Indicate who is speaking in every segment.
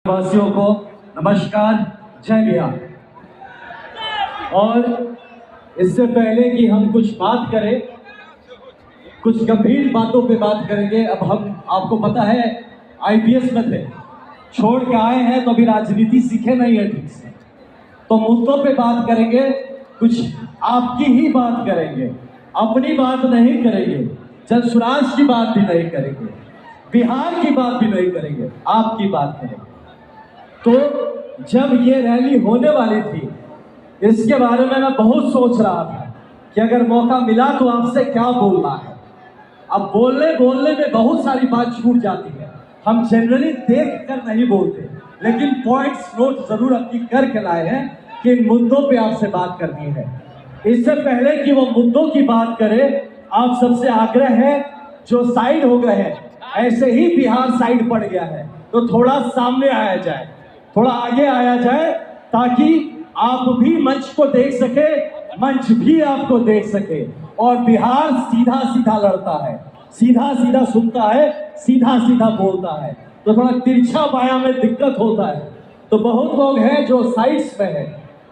Speaker 1: वासियों को नमस्कार, जय बिहार। और इससे पहले कि हम कुछ बात करें, कुछ गंभीर बातों पे बात करेंगे। अब हम, आपको पता है, आईपीएस में थे, छोड़ के आए हैं तो अभी राजनीति सीखे नहीं है ठीक से, तो मुद्दों पे बात करेंगे, कुछ आपकी ही बात करेंगे, अपनी बात नहीं करेंगे, जन सुराज की बात भी नहीं करेंगे, बिहार की बात भी नहीं करेंगे, आपकी बात करेंगे। तो जब ये रैली होने वाली थी, इसके बारे में मैं बहुत सोच रहा था कि अगर मौका मिला तो आपसे क्या बोलना है। अब बोलने में बहुत सारी बात छूट जाती है, हम जनरली देख कर नहीं बोलते, लेकिन पॉइंट्स नोट जरूर अपनी करके लाए हैं कि इन मुद्दों पे आपसे बात करनी है। इससे पहले कि वो मुद्दों की बात करें, आप सबसे आग्रह है, जो साइड हो गए हैं, ऐसे ही बिहार साइड पड़ गया है, तो थोड़ा सामने आया जाए, थोड़ा आगे आया जाए, ताकि आप भी मंच को देख सके, मंच भी आपको देख सके। और बिहार सीधा सीधा लड़ता है, सीधा सीधा सुनता है, सीधा सीधा बोलता है, तो थोड़ा तिरछा बाया में दिक्कत होता है। तो बहुत लोग हैं जो साइड्स में है।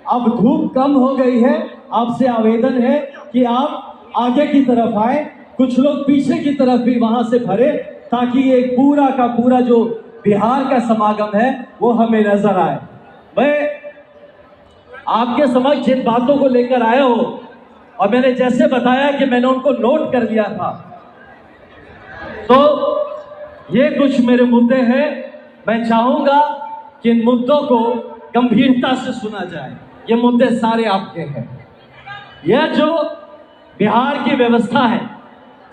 Speaker 1: अब धूप कम हो गई है, आपसे आवेदन है कि आप आगे की तरफ आए, कुछ लोग पीछे की तरफ भी वहां से भरे, ताकि ये पूरा का पूरा जो बिहार का समागम है वो हमें नजर आए। मैं आपके समक्ष जिन बातों को लेकर आया हूं, और मैंने जैसे बताया कि मैंने उनको नोट कर लिया था, तो ये कुछ मेरे मुद्दे हैं। मैं चाहूंगा कि इन मुद्दों को गंभीरता से सुना जाए। ये मुद्दे सारे आपके हैं। यह जो बिहार की व्यवस्था है,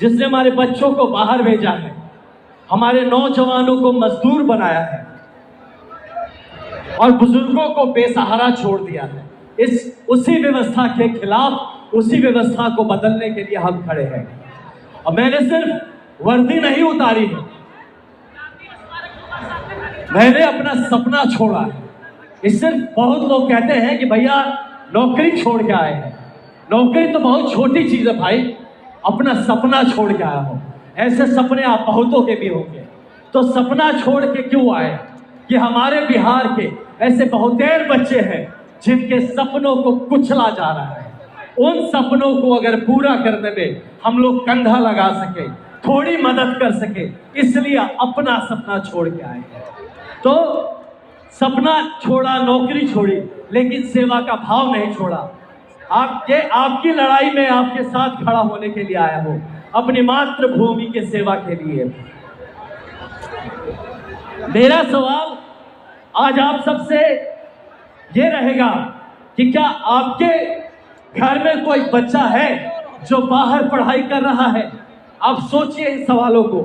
Speaker 1: जिसने हमारे बच्चों को बाहर भेजा है, हमारे नौजवानों को मजदूर बनाया है और बुजुर्गों को बेसहारा छोड़ दिया है, उसी व्यवस्था के खिलाफ, उसी व्यवस्था को बदलने के लिए हम खड़े हैं। और मैंने सिर्फ वर्दी नहीं उतारी है, मैंने अपना सपना छोड़ा है। इससे बहुत लोग कहते हैं कि भैया नौकरी छोड़ के आए हैं। नौकरी तो बहुत छोटी चीज है भाई, अपना सपना छोड़ के आया हो। ऐसे सपने आप बहुतों के भी होंगे। तो सपना छोड़ के क्यों आए? कि हमारे बिहार के ऐसे बहुतेर बच्चे हैं जिनके सपनों को कुचला जा रहा है। उन सपनों को अगर पूरा करने में हम लोग कंधा लगा सके, थोड़ी मदद कर सके, इसलिए अपना सपना छोड़ के आए हैं। तो सपना छोड़ा, नौकरी छोड़ी, लेकिन सेवा का भाव नहीं छोड़ा। आपकी लड़ाई में आपके साथ खड़ा होने के लिए आया हूं, अपनी मातृभूमि के सेवा के लिए। मेरा सवाल आज आप सबसे ये रहेगा कि क्या आपके घर में कोई बच्चा है जो बाहर पढ़ाई कर रहा है? आप सोचिए इन सवालों को।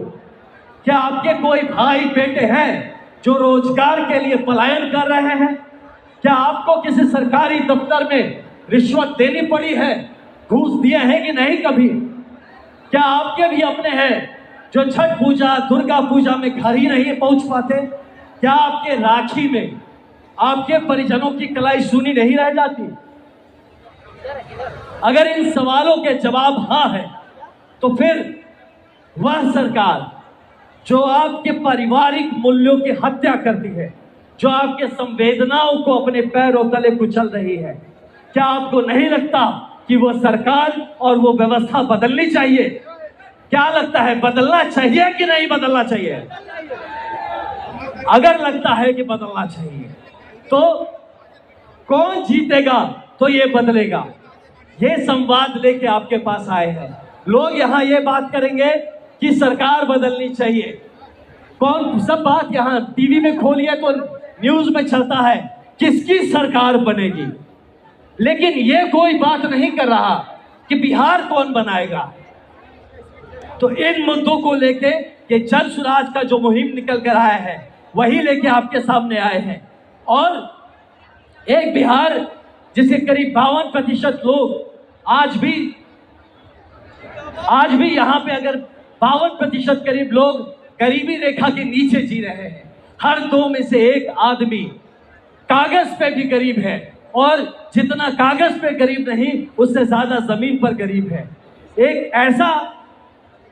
Speaker 1: क्या आपके कोई भाई बेटे हैं जो रोजगार के लिए पलायन कर रहे हैं? क्या आपको किसी सरकारी दफ्तर में रिश्वत देनी पड़ी है, घूस दिए हैं कि नहीं कभी? क्या आपके भी अपने हैं जो छठ पूजा, दुर्गा पूजा में घर ही नहीं पहुंच पाते? क्या आपके राखी में आपके परिजनों की कलाई सुनी नहीं रह जाती? अगर इन सवालों के जवाब हाँ है, तो फिर वह सरकार जो आपके पारिवारिक मूल्यों की हत्या करती है, जो आपके संवेदनाओं को अपने पैरों तले कुचल रही है, क्या आपको नहीं लगता कि वो सरकार और वो व्यवस्था बदलनी चाहिए? क्या लगता है, बदलना चाहिए कि नहीं बदलना चाहिए? अगर लगता है कि बदलना चाहिए, तो कौन जीतेगा तो ये बदलेगा? ये संवाद लेके आपके पास आए हैं। लोग यहाँ ये बात करेंगे कि सरकार बदलनी चाहिए। कौन सब बात यहाँ टीवी में खोलिए तो न्यूज में चलता है किसकी सरकार बनेगी, लेकिन ये कोई बात नहीं कर रहा कि बिहार कौन बनाएगा। तो इन मुद्दों को लेके ये जन सुराज का जो मुहिम निकल कर आया है, वही लेके आपके सामने आए हैं। और एक बिहार जिसके करीब 52% लोग आज भी यहाँ पे अगर 52% करीब लोग गरीबी रेखा के नीचे जी रहे हैं। हर 2 में से 1 आदमी कागज पे भी गरीब है, और जितना कागज पे गरीब नहीं, उससे ज्यादा जमीन पर गरीब है। एक ऐसा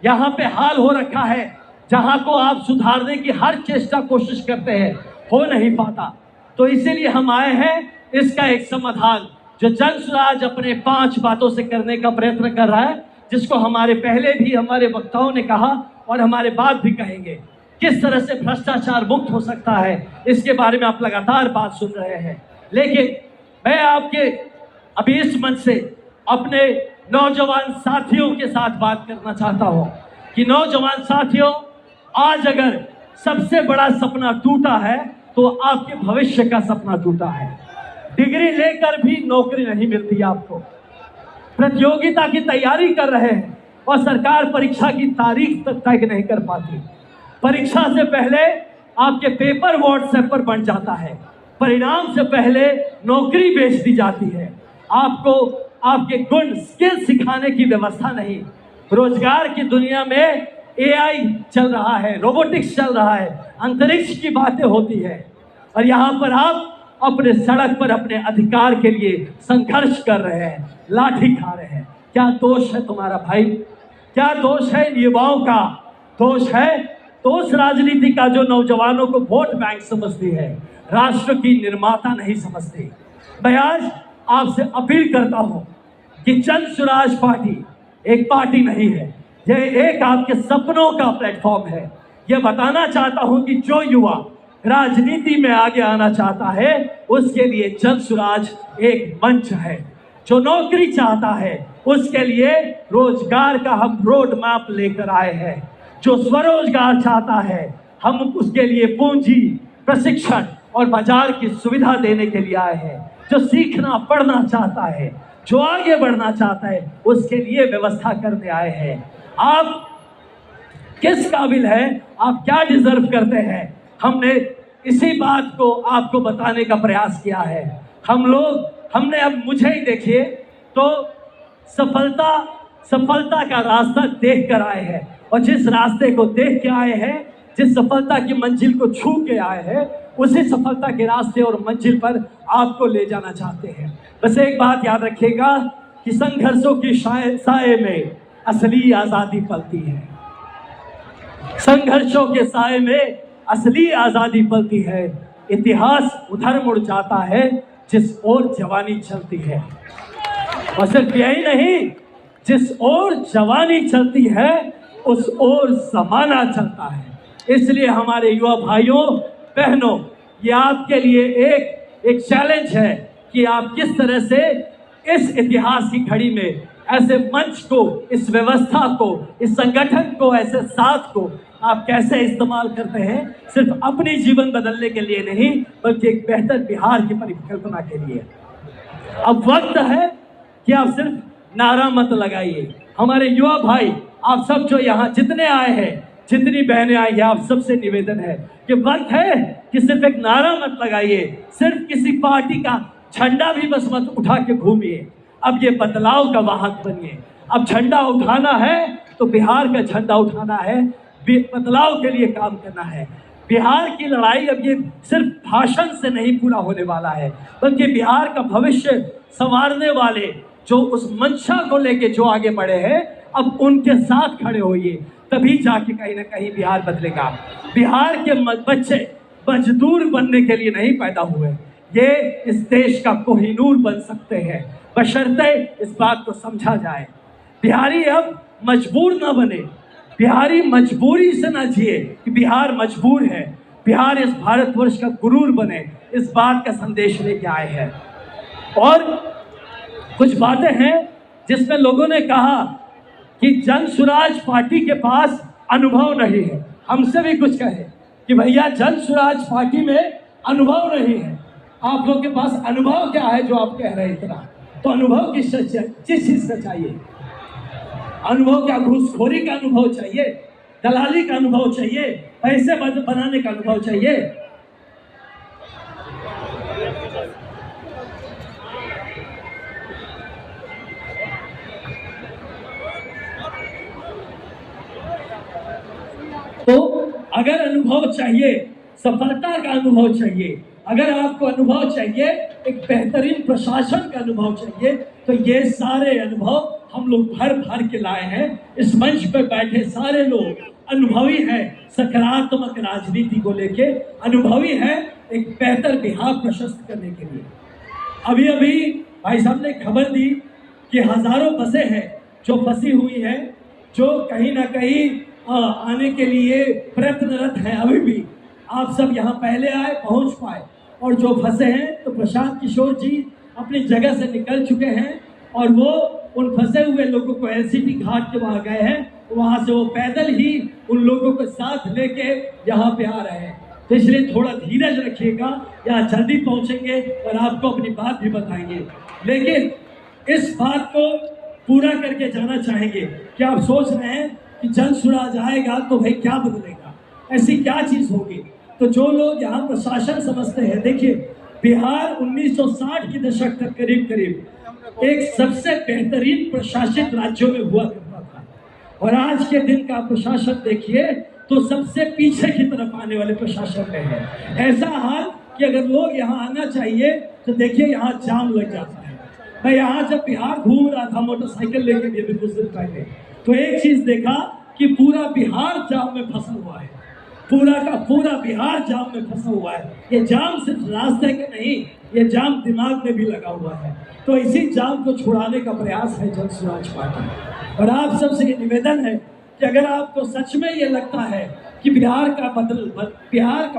Speaker 1: यहाँ पे हाल हो रखा है जहां को आप सुधारने की हर चेष्टा कोशिश करते हैं,
Speaker 2: हो नहीं पाता। तो इसीलिए हम आए हैं इसका एक समाधान जो जनसुराज अपने 5 बातों से करने का प्रयत्न कर रहा है, जिसको हमारे पहले भी हमारे वक्ताओं ने कहा और हमारे बाद भी कहेंगे। किस तरह से भ्रष्टाचार मुक्त हो सकता है, इसके बारे में आप लगातार बात सुन रहे हैं। लेकिन मैं आपके अभी इस मंच से अपने नौजवान साथियों के साथ बात करना चाहता हूं कि नौजवान साथियों, आज अगर सबसे बड़ा सपना टूटा है तो आपके भविष्य का सपना टूटा है। डिग्री लेकर भी नौकरी नहीं मिलती आपको, प्रतियोगिता की तैयारी कर रहे हैं और सरकार परीक्षा की तारीख तक तय नहीं कर पाती। परीक्षा से पहले आपके पेपर व्हाट्सएप पर बन जाता है, परिणाम से पहले नौकरी बेच दी जाती है। आपको आपके गुण स्किल सिखाने की व्यवस्था नहीं। रोजगार की दुनिया में एआई चल रहा है, रोबोटिक्स चल रहा है, अंतरिक्ष की बातें होती है और यहाँ पर आप अपने सड़क पर अपने अधिकार के लिए संघर्ष कर रहे हैं, लाठी खा रहे हैं। क्या दोष है तुम्हारा भाई? क्या दोष है युवाओं का? दोष है तो उस राजनीति का जो नौजवानों को वोट बैंक समझती है, राष्ट्र की निर्माता नहीं समझती। मैं आज आपसे अपील करता हूं कि जनसुराज पार्टी एक पार्टी नहीं है, यह एक आपके सपनों का प्लेटफॉर्म है। यह बताना चाहता हूं कि जो युवा राजनीति में आगे आना चाहता है उसके लिए जनसुराज एक मंच है। जो नौकरी चाहता है उसके लिए रोजगार का हम रोड मैप लेकर आए हैं। जो स्वरोजगार चाहता है हम उसके लिए पूंजी, प्रशिक्षण और बाजार की सुविधा देने के लिए आए हैं। जो सीखना पढ़ना चाहता है, जो आगे बढ़ना चाहता है, उसके लिए व्यवस्था करने आए हैं। आप किस काबिल हैं, आप क्या डिजर्व करते हैं, हमने इसी बात को आपको बताने का प्रयास किया है। हमने अब मुझे ही देखिए तो सफलता का रास्ता देख कर आए हैं और जिस रास्ते को देख के आए हैं, जिस सफलता की मंजिल को छू के आए हैं, उसी सफलता के रास्ते और मंजिल पर आपको ले जाना चाहते हैं। बस एक बात याद रखिएगा कि संघर्षों की साए में असली आजादी पलती है। संघर्षों के साए में असली आजादी पलती है। इतिहास उधर मुड़ जाता है जिस ओर जवानी चलती है। और सिर्फ यही नहीं, जिस ओर जवानी चलती है उस ओर जमाना चलता है। इसलिए हमारे युवा भाइयों बहनों, ये आपके लिए एक चैलेंज है कि आप किस तरह से इस इतिहास की घड़ी में ऐसे मंच को, इस व्यवस्था को, इस संगठन को, ऐसे साथ को आप कैसे इस्तेमाल करते हैं, सिर्फ अपनी जीवन बदलने के लिए नहीं बल्कि एक बेहतर बिहार की परिकल्पना के लिए। अब वक्त है कि आप सिर्फ नारा मत लगाइए। हमारे युवा भाई, आप सब जो यहाँ जितने आए हैं, जितनी बहनें आई हैं, आप सबसे निवेदन है कि वक्त है कि सिर्फ एक नारा मत लगाइए, सिर्फ किसी पार्टी का झंडा भी बस मत उठा के घूमिए। अब ये बदलाव का वाहक बनिए। अब झंडा उठाना है तो बिहार का झंडा उठाना है, बदलाव के लिए काम करना है। बिहार की लड़ाई अब ये सिर्फ भाषण से नहीं पूरा होने वाला है, बल्कि बिहार का भविष्य संवारने वाले जो उस मंशा को लेके जो आगे बढ़े हैं, अब उनके साथ खड़े होइए, तभी जाके कहीं ना कहीं बिहार बदलेगा। बिहार के बच्चे मजदूर बनने के लिए नहीं पैदा हुए, ये इस देश का कोहिनूर बन सकते हैं, बशर्ते इस बात को समझा जाए। बिहारी अब मजबूर ना बने, बिहारी मजबूरी से ना जिए कि बिहार मजबूर है। बिहार इस भारतवर्ष का गुरूर बने, इस बात का संदेश लेके आए हैं। और कुछ बातें हैं जिसमें लोगों ने कहा कि जनसुराज पार्टी के पास अनुभव नहीं है। हमसे भी कुछ कहे कि भैया जनसुराज पार्टी में अनुभव नहीं है, आप लोग के पास अनुभव क्या है जो आप कह रहे हैं इतना? तो अनुभव किस चीज से चाहिए? अनुभव क्या? घूसखोरी का अनुभव चाहिए, दलाली का अनुभव चाहिए, पैसे बनाने का अनुभव चाहिए? तो अगर अनुभव चाहिए, सफलता का अनुभव चाहिए, अगर आपको अनुभव चाहिए, एक बेहतरीन प्रशासन का अनुभव चाहिए, तो ये सारे अनुभव हम लोग भर भर के लाए हैं। इस मंच पर बैठे सारे लोग अनुभवी हैं, सकारात्मक राजनीति को लेके अनुभवी हैं एक बेहतर बिहार प्रशस्त करने के लिए। अभी अभी भाई साहब ने खबर दी कि हजारों बसें हैं जो फंसी हुई हैं, जो कहीं ना कहीं आने के लिए प्रयत्नरत हैं। अभी भी आप सब यहाँ पहले आए, पहुँच पाए, और जो फंसे हैं तो प्रशांत किशोर जी अपनी जगह से निकल चुके हैं और वो उन फंसे हुए लोगों को एलसीटी घाट के वहाँ गए हैं, वहाँ से वो पैदल ही उन लोगों को साथ लेके यहाँ पे आ रहे हैं। तो इसलिए थोड़ा धीरज रखिएगा, यहाँ जल्दी पहुँचेंगे और आपको अपनी बात भी बताएंगे। लेकिन इस बात को पूरा करके जाना चाहेंगे कि आप सोच रहे हैं कि जन सुराज आएगा तो भाई क्या बदलेगा, ऐसी क्या चीज़ होगी। तो जो लोग यहाँ प्रशासन समझते हैं, देखिए बिहार 1960 के दशक तक करीब करीब एक सबसे बेहतरीन प्रशासित राज्यों में हुआ करता था, और आज के दिन का प्रशासन देखिए तो सबसे पीछे की तरफ आने वाले प्रशासन में है। ऐसा हाल कि अगर लोग यहाँ आना चाहिए तो देखिए यहाँ जाम लग जाता है। मैं यहाँ जब बिहार घूम रहा था मोटरसाइकिल लेके भी अभी कुछ दिन पहले, तो एक चीज देखा कि पूरा बिहार जाम में फंसा हुआ है, पूरा का पूरा बिहार जाम में फंसा हुआ है। ये जाम सिर्फ रास्ते के नहीं, ये जाम दिमाग में भी लगा हुआ है। तो इसी जाम को छुड़ाने का प्रयास है जन सुराज पार्टी। और आप सबसे ये निवेदन है कि अगर आपको सच में ये लगता है कि बिहार का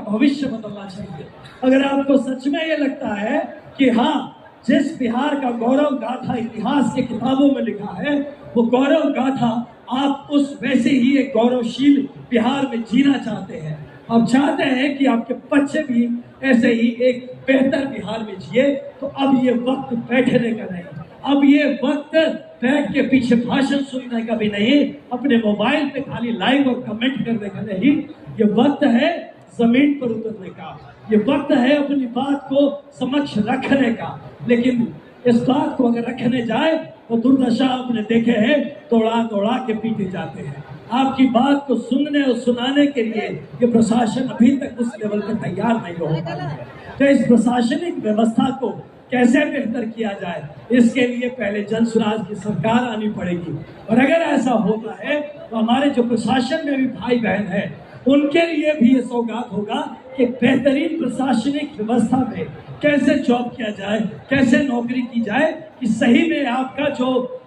Speaker 2: भविष्य बदलना चाहिए, अगर आपको सच में ये लगता है कि हाँ, जिस बिहार का गौरव गाथा इतिहास के किताबों में लिखा है, वो गौरव गाथा आप उस वैसे ही एक गौरवशील बिहार में जीना चाहते हैं, आप चाहते हैं कि आपके बच्चे भी ऐसे ही एक बेहतर बिहार में जिए, तो अब ये वक्त बैठने का नहीं, अब ये वक्त बैठ के पीछे भाषण सुनने का भी नहीं, अपने मोबाइल पे खाली लाइव और कमेंट करने का नहीं, ये वक्त है जमीन पर उतरने का, ये वक्त है अपनी बात को समक्ष रखने का। लेकिन इस बात को अगर रखने जाए तो दुर्दशा आपने देखे हैं, दौड़ा दौड़ा के पीटे जाते हैं। आपकी बात को सुनने और सुनाने के लिए ये प्रशासन अभी तक उस लेवल पर तैयार नहीं हो पाया है। तो इस प्रशासनिक व्यवस्था को कैसे बेहतर किया जाए, इसके लिए पहले जन सुराज की सरकार आनी पड़ेगी। और अगर ऐसा होता है तो हमारे जो प्रशासन में भी भाई बहन है, उनके लिए भी ये सौगात होगा कि बेहतरीन प्रशासनिक व्यवस्था में कैसे जॉब किया जाए, कैसे नौकरी की जाए, कि सही में आपका जो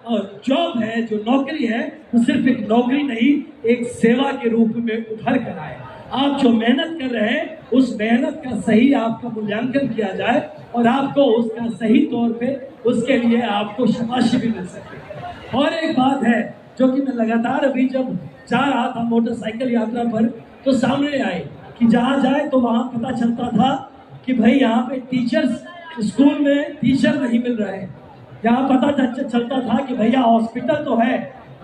Speaker 2: जॉब है, जो नौकरी है, वो सिर्फ एक नौकरी नहीं, एक सेवा के रूप में उभर कर आए। आप जो मेहनत कर रहे हैं, उस मेहनत का सही आपका मूल्यांकन किया जाए और आपको उसका सही तौर पे उसके लिए आपको शाबाशी भी मिल सके। और एक बात है जो कि मैं लगातार अभी जब जा रहा था मोटरसाइकिल यात्रा पर, तो सामने आए कि जहाँ जाए तो वहाँ पता चलता था कि भाई यहाँ पे टीचर्स, स्कूल में टीचर नहीं मिल रहे हैं। यहाँ पता चलता था कि भैया हॉस्पिटल तो है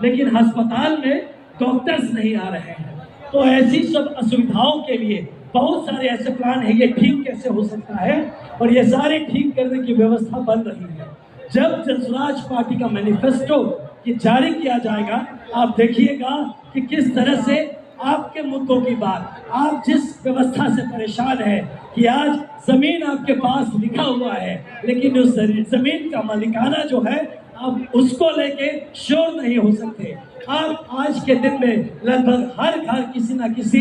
Speaker 2: लेकिन अस्पताल में डॉक्टर्स नहीं आ रहे हैं। तो ऐसी सब असुविधाओं के लिए बहुत सारे ऐसे प्लान है, ये ठीक कैसे हो सकता है, और ये सारे ठीक करने की व्यवस्था बन रही है। जब जनसुराज पार्टी का मैनिफेस्टो ये जारी किया जाएगा, आप देखिएगा कि किस तरह से आपके मुद्दों की बात, आप जिस व्यवस्था से परेशान है कि आज जमीन आपके पास लिखा हुआ है लेकिन उस जमीन का मालिकाना जो है आप उसको लेके श्योर नहीं हो सकते। आप आज के दिन में लगभग हर घर किसी ना किसी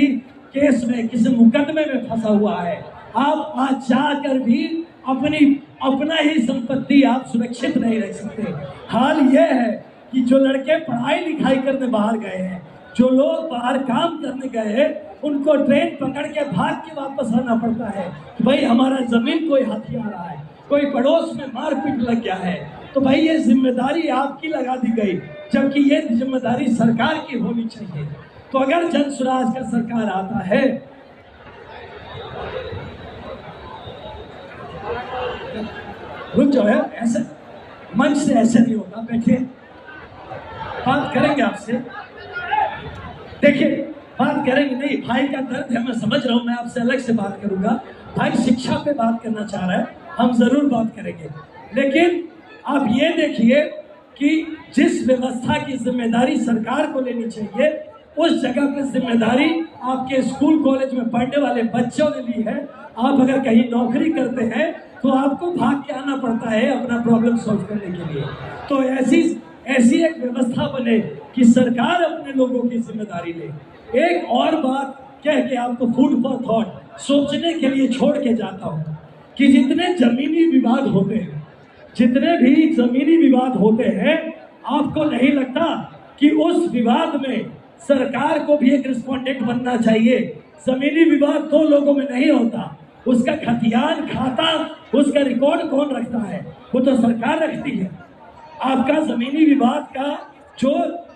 Speaker 2: केस में, किसी मुकदमे में फंसा हुआ है। आप आज जाकर भी अपना ही संपत्ति आप सुरक्षित नहीं रख सकते। हाल यह है कि जो लड़के पढ़ाई लिखाई करने बाहर गए हैं, जो लोग बाहर काम करने गए हैं, उनको ट्रेन पकड़ के भाग के वापस आना पड़ता है कि भाई हमारा जमीन कोई हाथी आ रहा है, कोई पड़ोस में मारपीट लग गया है। तो भाई ये जिम्मेदारी आपकी लगा दी गई, जबकि ये जिम्मेदारी सरकार की होनी चाहिए। तो अगर जन सुराज का सरकार आता है, रुक जाओ यार, ऐसे मंच से ऐसे नहीं होगा, बैठिए, बात करेंगे आपसे। देखिए बात करेंगे, नहीं भाई का दर्द है, मैं समझ रहा हूँ, मैं आपसे अलग से बात करूंगा। भाई शिक्षा पे बात करना चाह रहा है, हम जरूर बात करेंगे। लेकिन आप ये देखिए कि जिस व्यवस्था की जिम्मेदारी सरकार को लेनी चाहिए, उस जगह पे जिम्मेदारी आपके स्कूल कॉलेज में पढ़ने वाले बच्चों ने ली है। आप अगर कहीं नौकरी करते हैं तो आपको भाग के आना पड़ता है अपना प्रॉब्लम सॉल्व करने के लिए। तो ऐसी एक व्यवस्था बने कि सरकार अपने लोगों की जिम्मेदारी ले। एक और बात कह के आपको फूड फॉर थॉट सोचने के लिए छोड़ के जाता हूँ कि जितने जमीनी विवाद होते हैं, जितने भी जमीनी विवाद होते हैं, आपको नहीं लगता कि उस विवाद में सरकार को भी एक रिस्पोंडेंट बनना चाहिए? जमीनी विवाद दो लोगों में नहीं होता, उसका खतियान खाता, उसका रिकॉर्ड कौन रखता है? वो तो सरकार रखती है। आपका जमीनी विवाद का जो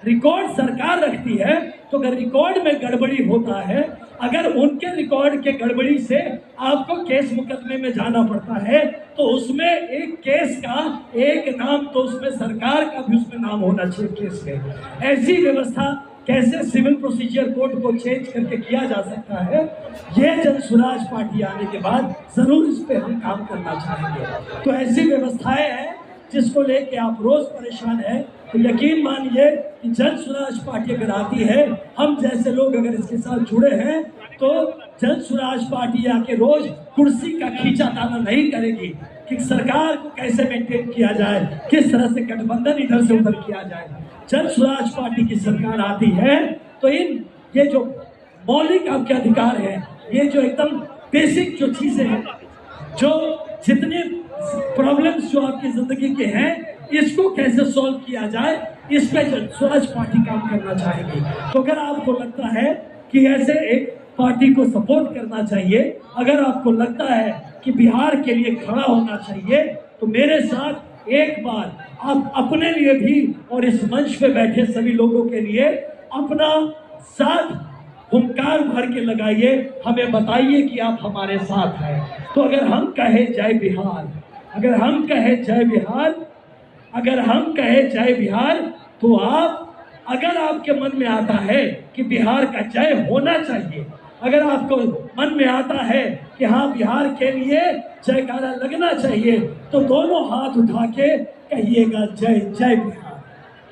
Speaker 2: रिकॉर्ड सरकार रखती है, तो अगर रिकॉर्ड में गड़बड़ी होता है, अगर उनके रिकॉर्ड के गड़बड़ी से आपको केस मुकदमे में जाना पड़ता है, तो उसमें एक केस का एक नाम, तो उसमें सरकार का भी उसमें नाम होना चाहिए केस में। ऐसी व्यवस्था कैसे सिविल प्रोसीजर कोड को चेंज करके किया जा सकता है? ये जन स्वराज पार्टी आने के बाद जरूर इस पे हम काम करना चाहेंगे। तो ऐसी व्यवस्थाएं हैं जिसको लेके आप रोज परेशान हैं, तो यकीन मानिए कि जन स्वराज पार्टी अगर आती है, हम जैसे लोग अगर इसके साथ जुड़े हैं, तो जन स्वराज पार्टी आके रोज कुर्सी का खींचाताना नहीं करेगी कि सरकार को कैसे मेंटेन किया जाए, किस तरह से गठबंधन इधर से उधर किया जाए। जन स्वराज पार्टी की सरकार आती है तो ये जो मौलिक आपके अधिकार है, ये जो एकदम बेसिक जो चीजें हैं, जो जितने प्रॉब्लम्स जो आपकी जिंदगी के हैं, इसको कैसे सॉल्व किया जाए, इस पे जन स्वराज पार्टी काम करना चाहेगी। तो अगर आपको लगता है कि ऐसे एक पार्टी को सपोर्ट करना चाहिए, अगर आपको लगता है कि बिहार के लिए खड़ा होना चाहिए, तो मेरे साथ एक बार आप अपने लिए भी और इस मंच पे बैठे सभी लोगों के लिए अपना साथ हुंकार भर के लगाइए, हमें बताइए कि आप हमारे साथ हैं। तो अगर हम कहे जय बिहार, अगर हम कहे जय बिहार, अगर हम कहे जय बिहार, तो आप, अगर आपके मन में आता है कि बिहार का जय होना चाहिए, अगर आपको मन में आता है कि हाँ बिहार के लिए जयकारा लगना चाहिए, तो दोनों हाथ उठा के कहिएगा जय जय बिहार।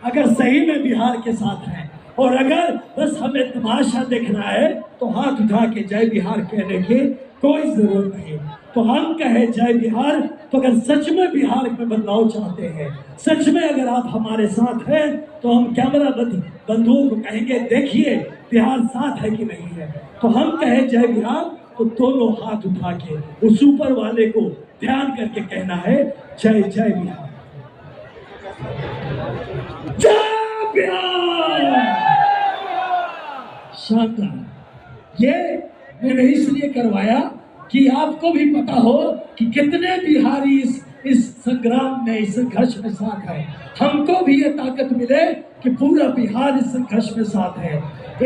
Speaker 2: अगर सही में बिहार के साथ हैं, और अगर बस हमें तमाशा देखना है, तो हाथ उठा के जय बिहार कहने की कोई जरूरत नहीं। तो हम कहे जय बिहार, तो अगर सच में बिहार में बदलाव चाहते हैं, सच में अगर आप हमारे साथ हैं, तो हम कैमरा बंधुओं को कहेंगे देखिए बिहार साथ है कि नहीं है। तो हम कहे जय बिहार, तो दोनों हाथ उठा के उस ऊपर वाले को ध्यान करके कहना है जय जय बिहार, जय बिहार। शानदार। ये मैंने इसलिए करवाया कि आपको भी पता हो कि कितने बिहारी इस संग्राम में, इस संघर्ष में साथ है। हमको भी ये ताकत मिले कि पूरा बिहार इस संघर्ष में साथ है।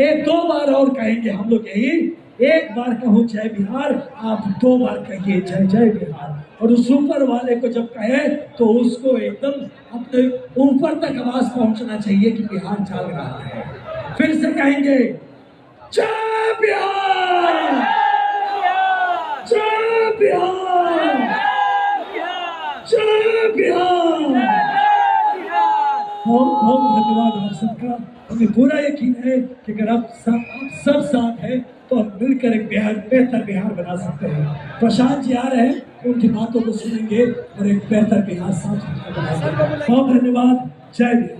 Speaker 2: एक दो बार और कहेंगे हम लोग यही, एक बार कहो जय बिहार, आप दो बार कहिए जय जय बिहार। और उस ऊपर वाले को जब कहे तो उसको एकदम अपने ऊपर तक आवाज पहुंचना चाहिए कि बिहार जाग रहा है। फिर से कहेंगे जय बिहार, जय बिहार, जय बिहार। बहुत बहुत धन्यवाद आप सबका। हमें पूरा यकीन है कि अगर आप सब साथ हैं, तो हम मिलकर एक बिहार, बेहतर बिहार बना सकते हैं। प्रशांत जी आ रहे हैं, उनकी बातों को सुनेंगे और एक बेहतर बिहार साथ बनाएंगे। बहुत धन्यवाद। जय बिहार।